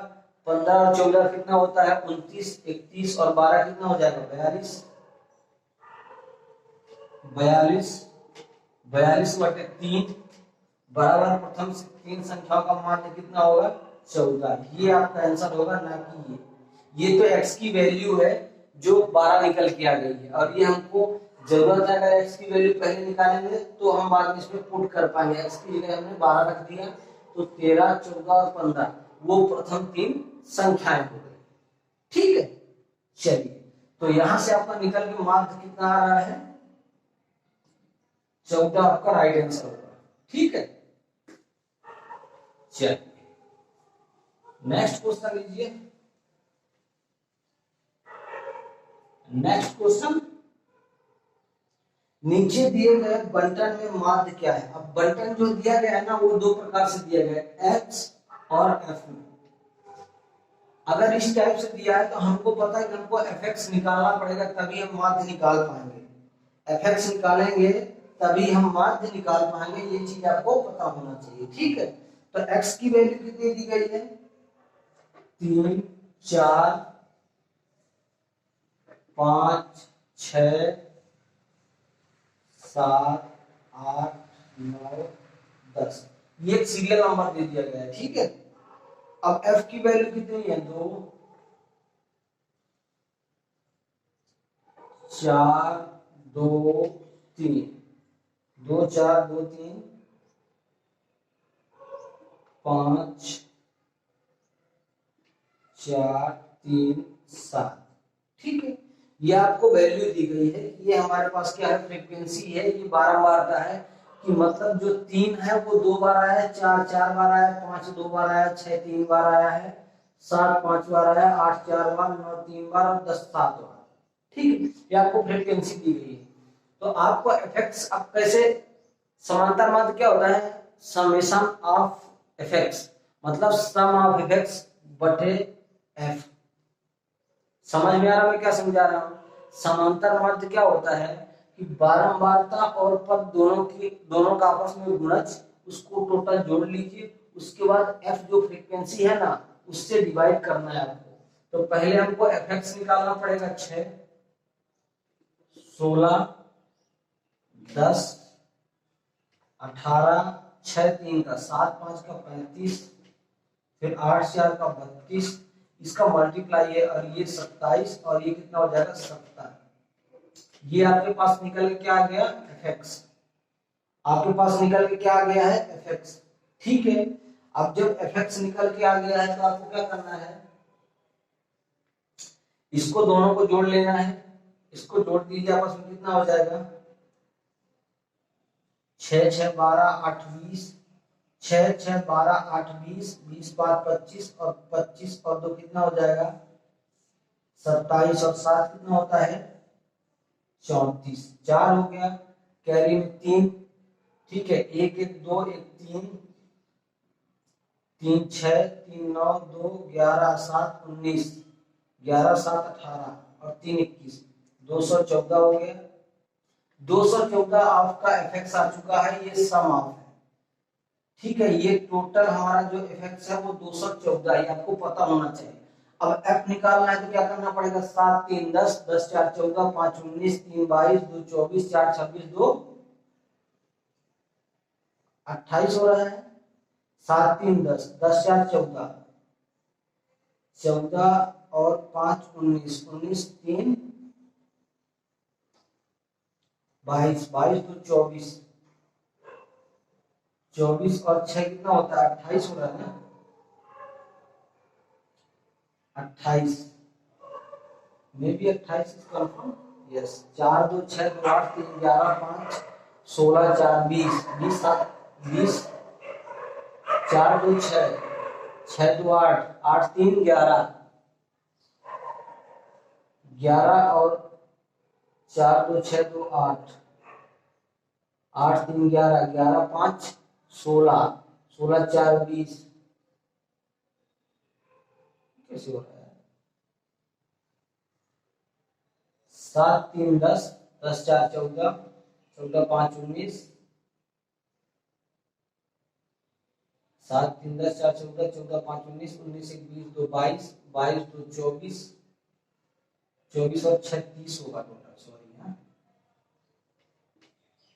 Speaker 1: 15 और 14 कितना होता है 29, 31 और 12 कितना हो जाएगा 42, 42 बटे 3 बराबर प्रथम से तीन संख्याओं का माध्य कितना होगा 14। ये आपका आंसर होगा, ना कि ये तो x की वैल्यू है जो 12 निकल के आ गई है, और ये हमको जरूरत है अगर x की वैल्यू पहले निकालेंगे तो हम बाद में इसमें पुट कर पाएंगे। x की जगह हमने 12 रख दिया, तो 13 14 और 15 वो प्रथम तीन संख्याएं हो गई। ठीक है, चलिए तो यहां से आपका निकल के माध्य कितना आ रहा है 14 आपका राइट आंसर होगा। ठीक है, चलिए नेक्स्ट क्वेश्चन लीजिए। नेक्स्ट क्वेश्चन, नीचे दिए गए बंटन में माध्य क्या है। अब बंटन जो दिया गया है ना वो दो प्रकार से दिया गया है, x और f में। अगर इस टाइप से दिया है तो हमको पता है कि हमको fx निकालना पड़ेगा, तभी हम माध्य निकाल पाएंगे। fx निकालेंगे तभी हम माध्य निकाल पाएंगे, ये चीज आपको पता होना चाहिए। ठीक है, तो x की वैल्यू कितनी दी गई है 3 4 5 6 7 8 9 10, ये एक सीरियल नंबर दे दिया गया है। ठीक है, अब f की वैल्यू कितनी है 2 4 2 3, 2 4 2 3 5 4 3 7। ठीक है, ये आपको वैल्यू दी गई है, ये हमारे पास क्या है फ्रीक्वेंसी है, ये बारंबार का है कि मतलब जो 3 है वो 2 बार आया है, 4 4 बार आया है, 5 2 बार आया है, 6 3 बार आया है, 7 5 बार आया है, 8 4 बार, 9 3 बार और 10 7 बार। ठीक है, ये आपको फ्रीक्वेंसी दी गई है। तो आपको इफेक्ट्स अब कैसे, समांतर माध्य क्या होता है समेशन ऑफ इफेक्ट्स, मतलब सम ऑफ इफेक्ट्स बटे एफ। समझ में आ रहा मैं क्या समझा रहा हूं। समांतर माध्य क्या होता है कि बारंबारता और पद दोनों का आपस में गुणज, उसको टोटल जोड़ लीजिए, उसके बाद एफ जो फ्रीक्वेंसी है ना उससे डिवाइड करना है आपको। तो पहले हमको एफ निकालना पड़ेगा 6 16 10 18 6 3 का 7 5 का 35, फिर 8 4 का 32, इसका मल्टीप्लाई है और ये 27 और ये कितना हो जाएगा 70। ये आपके पास निकल के क्या आ गया fx, आपके पास निकल के क्या आ गया है fx। ठीक है, अब जब fx निकल के आ गया है तो आपको क्या करना है, इसको दोनों को जोड़ लेना है, इसको जोड़ दीजिए आपस में कितना हो जाएगा 6 6 12 8 20, 6 6 12 8 20, 20 5 25 और 25 और 2 कितना हो जाएगा 27 और 7 कितना होता है 34, 4 हो गया, कैरी में 3। ठीक है, 1 1 2 1 3 3 6 3 9 2 11 7 19, 11 7 18 और 3 21, 214 हो गया। 214 आपका एफएक्स आ चुका है, ये सम ऑफ है। ठीक है, ये टोटल हमारा जो एफएक्स है वो 214 है, आपको पता होना चाहिए। अब एफ निकालना है तो क्या करना पड़ेगा 7 3 10, 10 4 14, 5 19, 3 22, 2 24, 4 26, 2 28 हो रहा है, 7 3 10, 10 4 14, 14 और 5 19, 19 3 22, 22 2 24, 24 और 6 कितना होता है 28 हो रहा है ना, 28 में भी 28 इज कंफर्म, यस। 4 2 6 2 8 3 11 5 16 4 20, 20 7 20, 4 2 6 6 2 8 8 3 11, 11 और 4 2 6 2 8, 8 3 11, 11 5 16, 16 4 20, कैसे हो रहा है 7 3 10, 10 4 14, 14 5 19, 7 3 10 4 14, 14 5 19, 19 1 20 2 22, 22 2 24, 24 और 36 होगा टोटल, सॉरी हाँ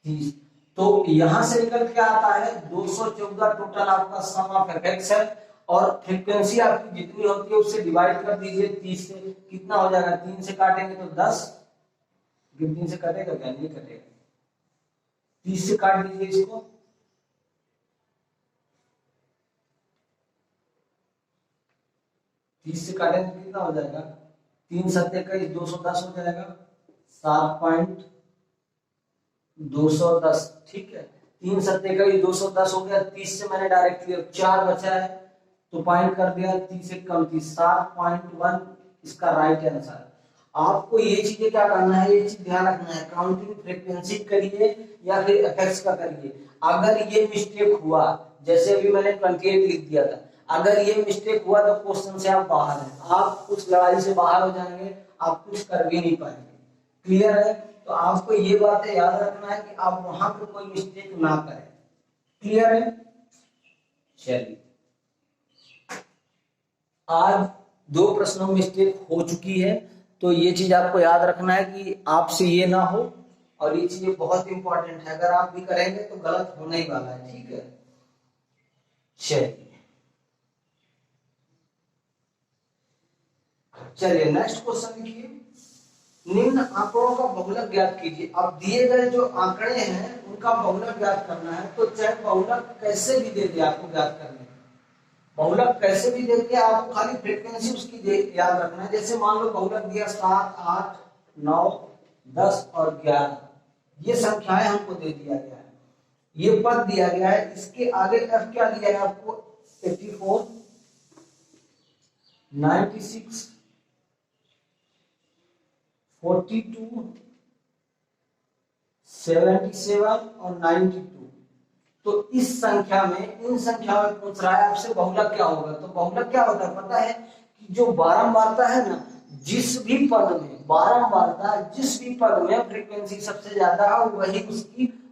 Speaker 1: 30। तो यहां से निकल के आता है 214 टोटल आपका सम ऑफ इफेक्ट्स है, और फ्रीक्वेंसी आपकी जितनी होती है उससे डिवाइड कर दीजिए 30 से, कितना हो जाएगा, 3 से काटेंगे तो 10, 3 से कटेगा क्या, नहीं कटेगा, 30 से काट दीजिए इसको, 30 से काटेंगे तो कितना हो जाएगा, 3 7 21 210 हो जाएगा, 7.210, ठीक है, 3 7 21 210 हो गया, 30 से मैंने डायरेक्टली अब 4 बचा है तो पॉइंट कर दिया, 30 से कम 30, 7.1 इसका राइट आंसर। आपको ये चीजें क्या करना है, ये चीज ध्यान रखना है, काउंटिंग फ्रीक्वेंसी करिए या फिर इफेक्ट्स का करिए। अगर ये मिस्टेक हुआ, जैसे अभी मैंने 28 लिख दिया था, अगर ये मिस्टेक हुआ तो क्वेश्चन से आप बाहर हैं, आप उस लड़ाई से बाहर हो जाएंगे, आप कुछ कर भी नहीं पाएंगे। क्लियर है? तो आपको ये बातें याद रखना है कि आप वहां पर कोई मिस्टेक ना करें। क्लियर है? चलिए, आज 2 प्रश्नों में मिस्टेक हो चुकी है, तो ये चीज आपको याद रखना है कि आपसे ये ना हो, और ये चीजें बहुत इंपॉर्टेंट है, अगर आप भी करेंगे तो गलत होने ही वाला है। ठीक है, चलिए नेक्स्ट क्वेश्चन लिखिए, निम्न आंकड़ों का बहुलक ज्ञात कीजिए। अब दिए गए जो आंकड़े हैं उनका बहुलक ज्ञात करना है, तो चाहे बहुलक कैसे भी दे दे आपको ज्ञात करने, बहुलक कैसे भी देते हैं, आपको खाली फ्रीक्वेंसी उसकी याद रखना है। जैसे मान लो बहुलक दिया 7 8 9 10 और 11, ये संख्याएं हमको दे दिया गया है, ये पद दिया गया है, इसके आगे f क्या दिया है आपको, 84 96 42 77 और 92। तो इस संख्या में, इन संख्या में पूछ रहा है आपसे बहुलक क्या होगा। तो बहुलक क्या होता है पता है, कि जो बारंबारता है ना, जिस भी पद में बारंबारता, जिस भी पद में फ्रीक्वेंसी सबसे ज्यादा है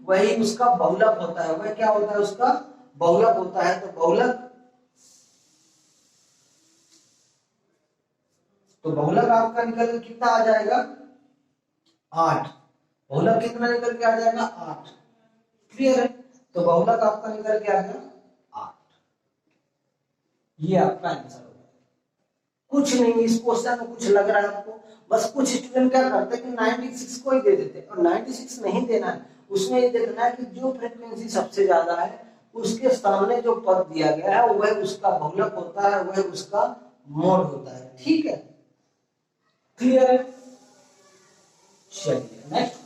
Speaker 1: वही उसका बहुलक होता है। वह क्या होता है, उसका बहुलक होता है। तो बहुलक आपका निकल के कितना आ जाएगा, 8। बहुलक कितना निकल के आ जाएगा, 8। क्लियर है? तो बहुलक आपका निकल के आ गया 8। ये आपका आंसर होगा। कुछ नहीं, इस क्वेश्चन में कुछ लग रहा है आपको, बस कुछ स्टूडेंट क्या करते हैं कि 96 को ही दे देते हैं, और 96 नहीं देना है, उसमें ये देखना है कि जो फ्रीक्वेंसी सबसे ज्यादा है उसके सामने जो पद दिया गया है वह उसका बहुलक होता है, वह उसका मोड होता है। ठीक है, क्लियर है? चलिए नेक्स्ट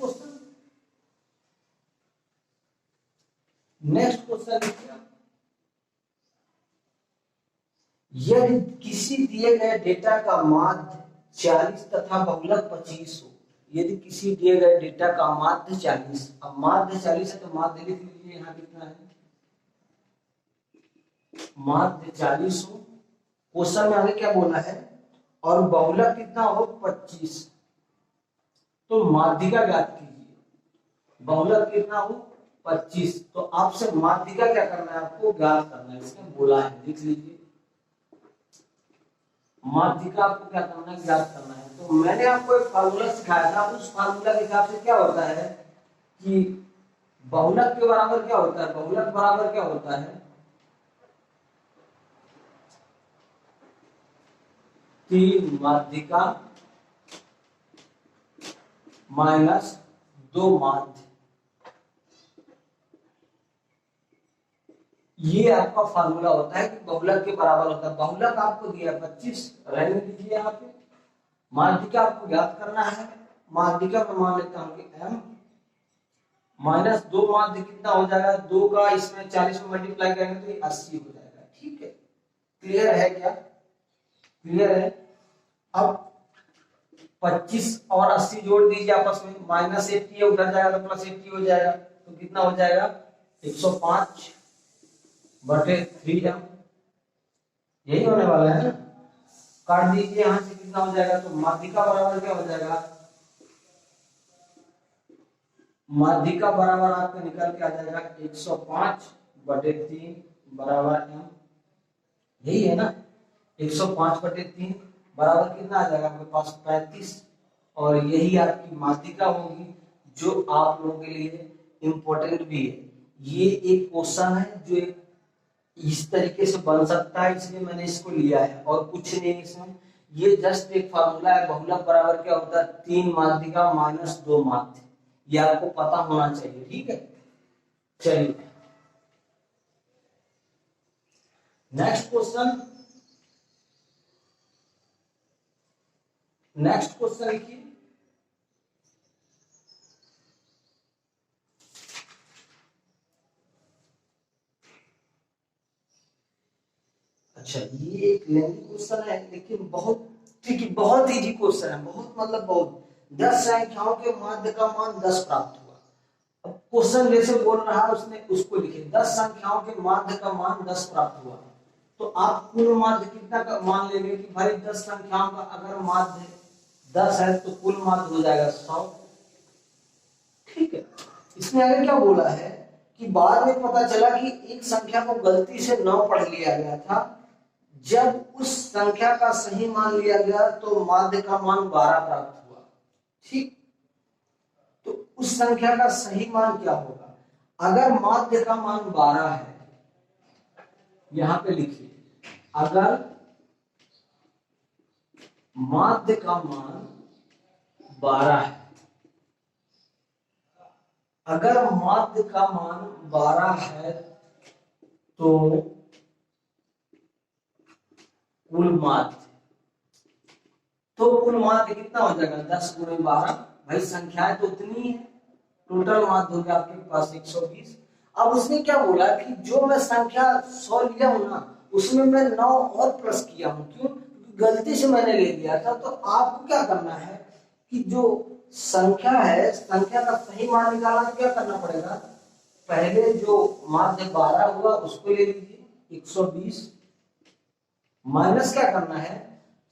Speaker 1: क्वेश्चन, देखिए, यदि किसी दिए गए डेटा का माध्य 40 तथा बहुलक 25 हो, यदि किसी दिए गए डेटा का माध्य 40, अब माध्य 40 है तो माध्य लिख लीजिए, यहाँ कितना है, माध्य 40 हो, क्वेश्चन में आगे क्या बोला है, और बहुलक कितना हो 25, तो माध्यिका ज्ञात कीजिए। बहुलक कितना हो 25, तो आपसे माध्यिका क्या करना है, आपको ज्ञात करना है, इसमें बोला है, लिख लीजिए। माध्यिका आपको क्या करना है, ज्ञात करना है। तो मैंने आपको एक फार्मूला सिखाया था, उस फार्मूला के हिसाब से क्या होता है कि बहुलक के बराबर क्या होता है, बहुलक बराबर क्या होता है, 3 माध्यिका माइनस 2 माध्य, ये आपका फार्मूला होता है कि बहुलक के बराबर होता है। बहुलक आपको दिया 25, रहने दीजिए यहाँ पे, माध्यिका आपको ज्ञात करना है। माध्यिका में मान लेता हूं कि m माइनस 2 माध्य कितना हो जाएगा, 2 का इसमें 40 में मल्टीप्लाई करेंगे तो ये 80 हो जाएगा। ठीक है, क्लियर है क्या, क्लियर है? अब 25 और 80 जोड़ दीजिए आपस में, माइनस 80 उधर जाएगा तो प्लस 80 हो जाएगा, तो कितना हो जाएगा 105 बटे 3m, यही होने वाला है ना, काट दीजिए यहां से, कितना हो जाएगा, तो माध्यिका बराबर क्या हो जाएगा, माध्यिका बराबर आपका निकल के आ जाएगा 105/3 बराबर m, यही है ना। 105/3 बराबर कितना आ जाएगा आपके पास 35, और यही आपकी माध्यिका होगी जो आप लोगों के लिए इंपॉर्टेंट भी है। ये एक क्वेश्चन है जो एक इस तरीके से बन सकता है, इसलिए मैंने इसको लिया है, और कुछ नहीं इसमें। ये जस्ट एक फार्मूला है, बहुलक बराबर क्या होता है 3 माध्यिका माइनस 2 माध्य, ये आपको पता होना चाहिए, ठीक है। चलिए नेक्स्ट क्वेश्चन, नेक्स्ट क्वेश्चन लिखिए। अच्छा, ये एक लेंथी क्वेश्चन है लेकिन बहुत ट्रिकी, बहुत इजी क्वेश्चन है, बहुत मतलब बहुत। 10 संख्याओं के माध्य का मान 10 प्राप्त हुआ। अब क्वेश्चन जैसे बोल रहा है उसने उसको लिखे, 10 संख्याओं के माध्य का मान 10 प्राप्त हुआ, तो आप कुल माध्य कितना का मान लेंगे कि भाई 10 संख्याओं का अगर माध्य 10 है तो कुल माध्य हो जाएगा 100, ठीक है। इसमें आगे क्या बोला है कि बाद में पता चला कि एक संख्या को गलती से 9 पढ़ लिया गया था, जब उस संख्या का सही मान लिया गया तो माध्य का मान 12 प्राप्त हुआ, ठीक। तो उस संख्या का सही मान क्या होगा? अगर माध्य का मान 12 है, यहां पे लिखिए, अगर माध्य का मान 12 है, अगर माध्य का मान 12 है तो कुल माध्य, तो कुल माध्य कितना हो जाएगा 10 × 12, भाई संख्याएं तो उतनी है, टोटल माध्य हो गया आपके पास 120। अब उसने क्या बोला कि जो मैं संख्या 100 लिया हूं ना, उसमें मैं 9 और प्लस किया हूं, क्यों? क्योंकि गलती से मैंने ले लिया था। तो आपको क्या करना है कि जो संख्या है, संख्या का सही मान निकालना तो क्या करना पड़ेगा, पहले जो माध्य 12 हुआ उसको ले लीजिए 120, माइनस क्या करना है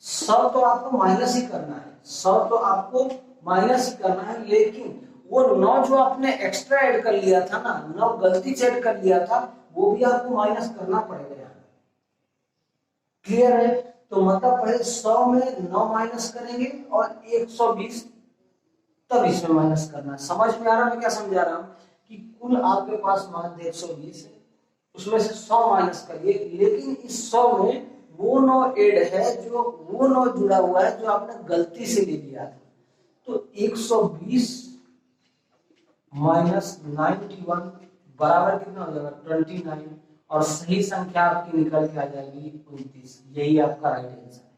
Speaker 1: 100, तो आपको माइनस ही करना है, 100 तो आपको माइनस ही करना है, लेकिन वो 9 जो आपने एक्स्ट्रा ऐड कर लिया था ना, 9 गलती से ऐड कर लिया था, वो भी आपको माइनस करना पड़ेगा। क्लियर है? तो मतलब पहले 100 में 9 माइनस करेंगे और 120 तब इसमें माइनस करना है। समझ में आ रहा है मैं क्या समझा रहा हूं कि कुल आपके पास माध्य 120 है, उसमें से 100 माइनस करिए, लेकिन इस 100 में वो 9 ऐड है, जो वो 9 जुड़ा हुआ है जो आपने गलती से ले लिया था। तो 120 माइनस 91 बराबर कितना हो जाएगा 29, और सही संख्या आपकी निकल के आ जाएगी 29। यही आपका राइट आंसर है।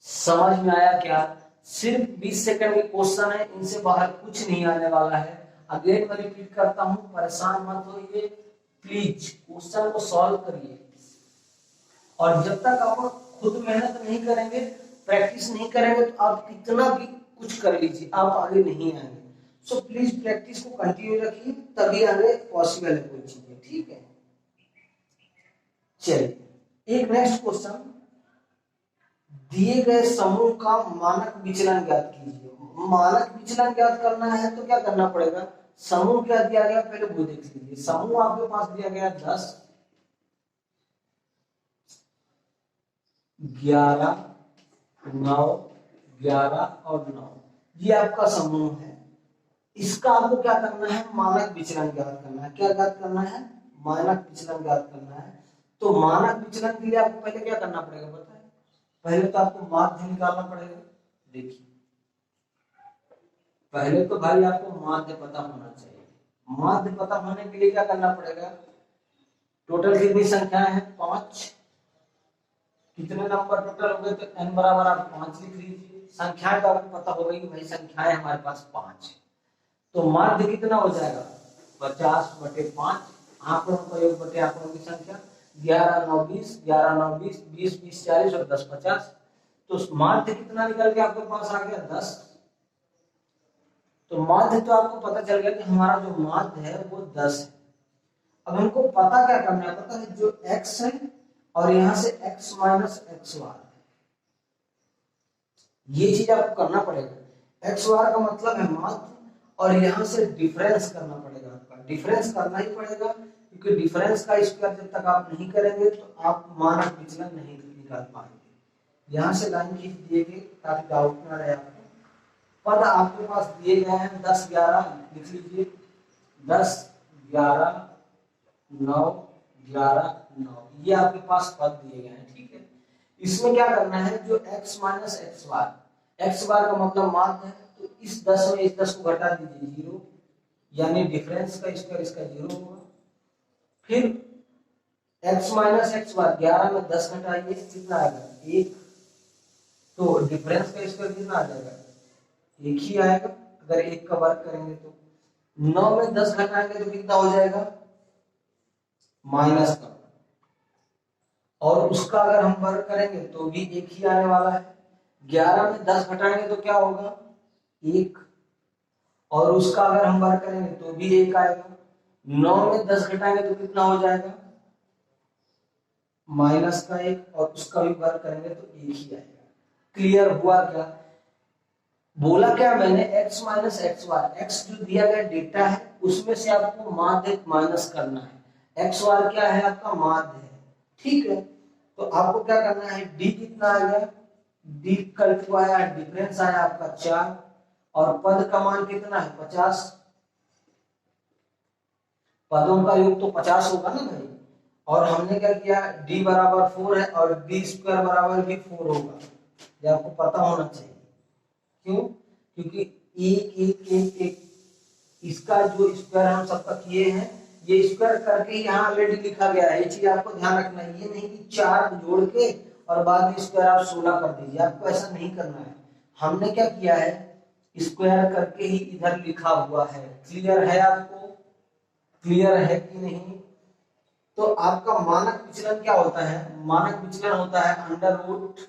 Speaker 1: समझ में आया क्या? सिर्फ 20 सेकंड के क्वेश्चन है, इनसे बाहर कुछ नहीं आने वाला है। अगेन मैं रिपीट करता हूं, परेशान मत होइए, प्लीज क्वेश्चन को सॉल्व करिए, और जब तक आप खुद मेहनत नहीं करेंगे, प्रैक्टिस नहीं करेंगे, तो आप कितना भी कुछ कर लीजिए, आप आगे नहीं आएंगे। सो प्लीज प्रैक्टिस को कंटिन्यू रखिए, तभी आगे पॉसिबल है कोई चीजें, ठीक है। चलिए एक नेक्स्ट क्वेश्चन, दिए गए समूह का मानक विचलन ज्ञात कीजिए। मानक विचलन ज्ञात करना है तो क्या करना पड़ेगा, समूह क्या दिया गया पहले वो देख लीजिए। समूह आपके पास दिया गया 10, 11, 9, 11 और 9, ये आपका समूह है। इसका आपको क्या करना है, मानक विचलन ज्ञात करना है। क्या ज्ञात करना है, मानक विचलन ज्ञात करना है। तो मानक विचलन के लिए आपको पहले क्या करना पड़ेगा पता है, पहले तो आपको माध्य निकालना पड़ेगा। देखिए पहले तो भाई आपको माध्य पता होना चाहिए। माध्य पता होने के लिए क्या करना पड़ेगा, टोटल कितनी संख्याएं हैं 5, कितने नंबर टोटल हो गए, तो n बराबर आप 5 लिख लीजिए। संख्याएं तो आपको पता हो गई, भाई संख्याएं हमारे पास 5 है, तो माध्य कितना हो जाएगा 50/5, आंकड़ों का योग बटे आंकड़ों की संख्या, 11 9 20, 11 9 20, 20 20 40 और 10 50। तो माध्य कितना निकल के आपके पास आ गया 10। तो माध्य तो आपको पता चल गया कि हमारा जो माध्य है वो 10 है। अब हमको पता क्या करना है, पता है जो x है और यहां से x माइनस एक्स बार, ये चीज आपको करना पड़ेगा। एक्स बार का मतलब है माध्य, और यहाँ से डिफरेंस करना पड़ेगा। आपका डिफरेंस करना ही पड़ेगा, क्योंकि डिफरेंस का स्क्वायर जब तक आप नहीं करेंगे तो आप मानक विचलन नहीं निकाल पाएंगे। यहाँ से लाइन खींच दिएगे ताकि डाउट ना रहे आपको। पद आपके पास दिए गए हैं 10 11, लिख लीजिए 10 11 9 11 9, ये आपके पास पद दिए गए हैं। ठीक है, इसमें क्या करना है, जो x माइनस एक्स बार का मतलब माध्य है, तो इस 10 में इस 10 को घटा दीजिए 0, यानी डिफरेंस का स्क्वायर इसका 0 होगा। फिर x माइनस एक्स बार 11 में 10 घटाइए, कितना आएगा 1, तो डिफरेंस का स्क्वायर कितना आ जाएगा 1 ही आएगा। अगर 1 का वर्ग करेंगे तो 9 में 10 घटाएंगे तो कितना हो जाएगा माइनस का, और उसका अगर हम वर्ग करेंगे तो भी 1 ही आने वाला है। 11 में 10 घटाएंगे तो क्या होगा 1, और उसका अगर हम वर्ग करेंगे तो भी 1 आएगा। 9 में 10 घटाएंगे तो कितना हो जाएगा माइनस का 1, और उसका भी वर्ग करेंगे तो 1 ही आएगा। क्लियर हुआ क्या? बोला क्या मैंने, x माइनस एक्स बार, x जो दिया गया डेटा है उसमें से आपको माध्य माइनस करना है। x बार क्या है आपका माध्य है। ठीक है, तो आपको क्या करना है, d कितना आ गया, d कल को आया, डिफरेंस आया आपका 4, और पद का मान कितना है 50, पदों का योग तो 50 होगा ना भाई। और हमने क्या किया, d बराबर 4 है और d स्क्वायर बराबर भी 4 होगा, ये आपको पता होना चाहिए। क्यों? क्योंकि एक एक एक एक इसका जो स्क्वायर हम सबका किए हैं, ये स्क्वायर करके यहाँ ऑलरेडी लिखा गया है। ये चीज आपको ध्यान रखना है, ये नहीं कि 4 जोड़ के और बाद में स्क्वायर आप 16 कर दीजिए, आपको ऐसा नहीं करना है। हमने क्या किया है, स्क्वायर करके ही इधर लिखा हुआ है। क्लियर है आपको? क्लियर है कि नहीं? तो आपका मानक विचलन क्या होता है, मानक विचलन होता है under root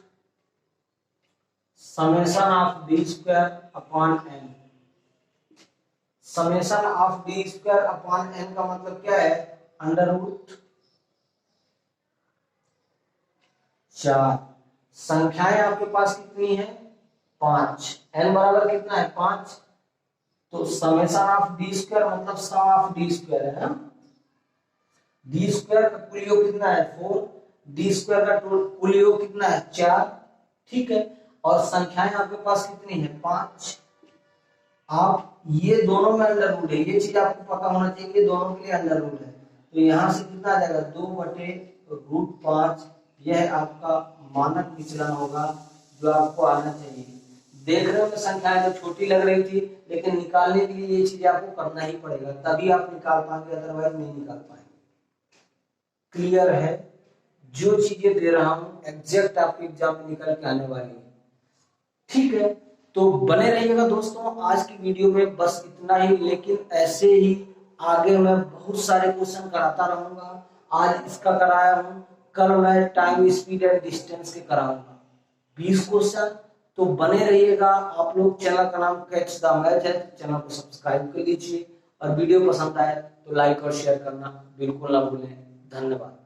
Speaker 1: summation of D square upon N. Summation of D square upon N का मतलब क्या है, अंडर रूट 4। संख्याएं आपके पास कितनी है 5, एन बराबर कितना है 5, तो समेशन ऑफ डी स्क्वायर मतलब सम ऑफ डी स्क्वायर है ना। डी स्क्वायर का कुल योग कितना है 4, डी स्क्वायर का कुल योग कितना है 4। ठीक है, और संख्याएं आपके पास कितनी है 5। आप ये दोनों में अंडर रूट है, ये चीज आपको पता होना चाहिए, ये दोनों के लिए अंडर रूट है। तो यहां से कितना आ जाएगा 2/√5, यह आपका मानक विचलन होगा जो आपको आना चाहिए। देखने में संख्याएं तो छोटी लग रही थी, लेकिन निकालने के लिए ये चीज आपको करना ही पड़ेगा, तभी आप निकाल पाएंगे, अदरवाइज नहीं निकाल पाएंगे। क्लियर है? जो चीजें दे रहा हूं एग्जैक्ट आपके एग्जाम में निकल के आने वाली है। ठीक है, तो बने रहिएगा दोस्तों। आज की वीडियो में बस इतना ही, लेकिन ऐसे ही आगे मैं बहुत सारे क्वेश्चन कराता रहूंगा। आज इसका कराया हूं, कल मैं टाइम स्पीड एंड डिस्टेंस के कराऊंगा 20 क्वेश्चन। तो बने रहिएगा आप लोग। चैनल का नाम कैच द मैच है, चैनल को सब्सक्राइब कर लीजिए, और वीडियो पसंद आए तो लाइक और शेयर करना बिल्कुल ना भूलें। धन्यवाद।